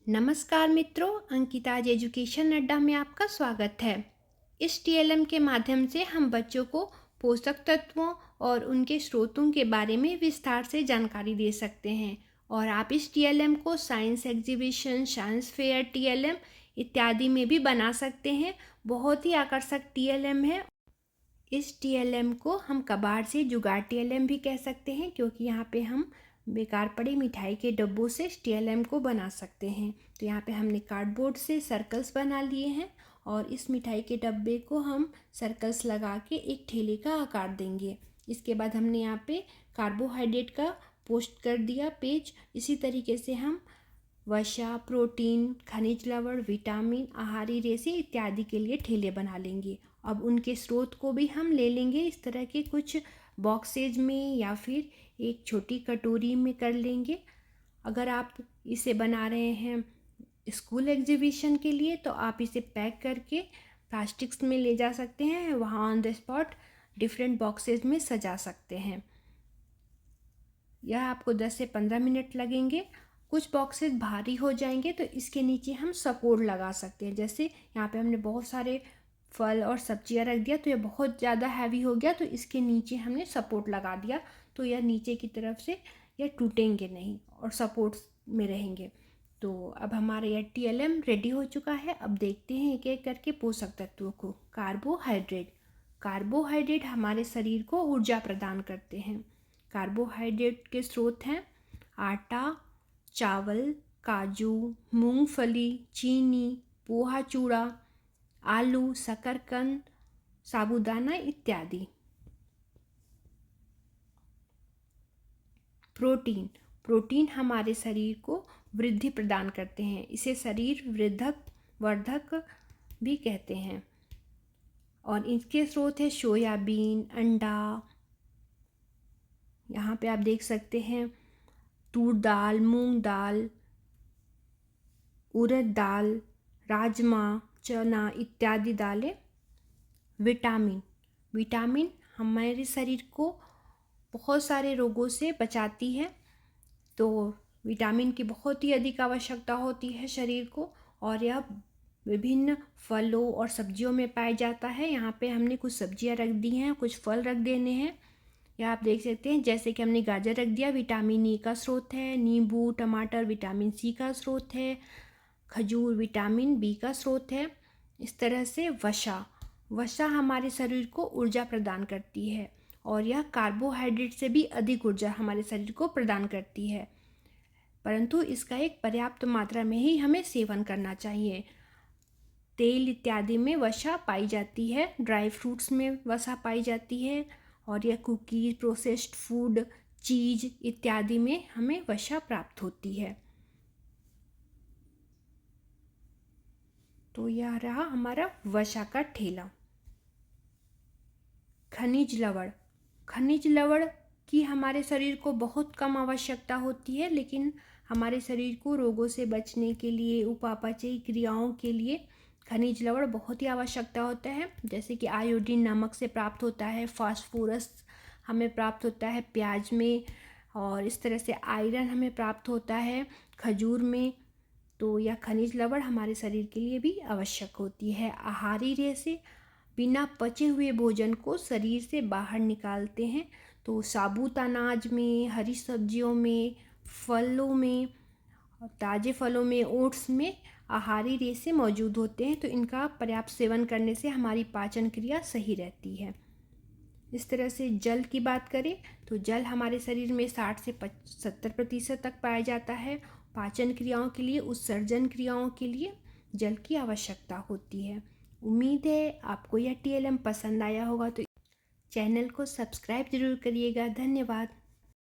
नमस्कार मित्रों, अंकिता आज एजुकेशन अड्डा में आपका स्वागत है। इस टीएलएम के माध्यम से हम बच्चों को पोषक तत्वों और उनके स्रोतों के बारे में विस्तार से जानकारी दे सकते हैं और आप इस टीएलएम को science exhibition, science fair TLM इत्यादि में भी बना सकते हैं। बहुत ही आकर्षक टीएलएम है। इस टीएलएम को हम कबाड़ से जुगाड़ टीएलएम भी कह सकते हैं, क्योंकि यहाँ पे हम बेकार पड़े मिठाई के डब्बों से टीएलएम को बना सकते हैं। तो यहाँ पे हमने कार्डबोर्ड से सर्कल्स बना लिए हैं और इस मिठाई के डब्बे को हम सर्कल्स लगा के एक ठेले का आकार देंगे। इसके बाद हमने यहाँ पे कार्बोहाइड्रेट का पोस्ट कर दिया पेज। इसी तरीके से हम वसा, प्रोटीन, खनिज लवण, विटामिन, आहारी रेशे इत्यादि के लिए ठेले बना लेंगे। अब उनके स्रोत को भी हम ले लेंगे इस तरह के कुछ बॉक्सेज में या फिर एक छोटी कटोरी में कर लेंगे। अगर आप इसे बना रहे हैं स्कूल एग्जीबिशन के लिए तो आप इसे पैक करके प्लास्टिक्स में ले जा सकते हैं, वहाँ on the spot different boxes में सजा सकते हैं। यह आपको 10 से 15 मिनट लगेंगे। कुछ बॉक्सेस भारी हो जाएंगे तो इसके नीचे हम सपोर्ट लगा सकते हैं। जैसे यहाँ पे हमने बहुत सारे फल और सब्जियाँ रख दिया तो यह बहुत ज़्यादा हैवी हो गया, तो इसके नीचे हमने सपोर्ट लगा दिया तो यह नीचे की तरफ से यह टूटेंगे नहीं और सपोर्ट में रहेंगे। तो अब हमारा यह टीएलएम रेडी हो चुका है। अब देखते हैं एक एक करके पोषक तत्वों को। कार्बोहाइड्रेट हमारे शरीर को ऊर्जा प्रदान करते हैं। कार्बोहाइड्रेट के स्रोत हैं आटा, चावल, काजू, मूंगफली, चीनी, पोहा चूड़ा, आलू, शकरकंद, साबूदाना इत्यादि। प्रोटीन हमारे शरीर को वृद्धि प्रदान करते हैं। इसे शरीर वर्धक भी कहते हैं। और इसके स्रोत है सोयाबीन, अंडा, यहाँ पे आप देख सकते हैं तूर दाल, मूंग दाल, उड़द दाल, राजमा, चना इत्यादि दालें। विटामिन हमारे शरीर को बहुत सारे रोगों से बचाती है, तो विटामिन की बहुत ही अधिक आवश्यकता होती है शरीर को और यह विभिन्न फलों और सब्जियों में पाया जाता है। यहाँ पे हमने कुछ सब्जियाँ रख दी हैं, कुछ फल रख देने हैं। यह आप देख सकते हैं, जैसे कि हमने गाजर रख दिया, विटामिन ई का स्रोत है। नींबू, टमाटर विटामिन सी का स्रोत है। खजूर विटामिन बी का स्रोत है। इस तरह से वसा हमारे शरीर को ऊर्जा प्रदान करती है और यह कार्बोहाइड्रेट से भी अधिक ऊर्जा हमारे शरीर को प्रदान करती है, परंतु इसका एक पर्याप्त मात्रा में ही हमें सेवन करना चाहिए। तेल इत्यादि में वसा पाई जाती है, ड्राई फ्रूट्स में वसा पाई जाती है और यह कुकीज, प्रोसेस्ड फूड, चीज़ इत्यादि में हमें वसा प्राप्त होती है। तो यह रहा हमारा वसा का ठेला। खनिज लवण की हमारे शरीर को बहुत कम आवश्यकता होती है, लेकिन हमारे शरीर को रोगों से बचने के लिए, उपापचयी क्रियाओं के लिए खनिज लवण बहुत ही आवश्यकता होता है। जैसे कि आयोडीन नमक से प्राप्त होता है, फास्फोरस हमें प्राप्त होता है प्याज में, और इस तरह से आयरन हमें प्राप्त होता है खजूर में। तो यह खनिज लवण हमारे शरीर के लिए भी आवश्यक होती है। आहारी रेशे बिना पचे हुए भोजन को शरीर से बाहर निकालते हैं। तो साबुत अनाज में, हरी सब्जियों में, फलों में, ताज़े फलों में, ओट्स में आहारी रेशे मौजूद होते हैं। तो इनका पर्याप्त सेवन करने से हमारी पाचन क्रिया सही रहती है। इस तरह से जल की बात करें तो जल हमारे शरीर में 60 से 70% तक पाया जाता है। पाचन क्रियाओं के लिए, उत्सर्जन क्रियाओं के लिए जल की आवश्यकता होती है। उम्मीद है आपको यह टीएलएम पसंद आया होगा, तो चैनल को सब्सक्राइब जरूर करिएगा। धन्यवाद।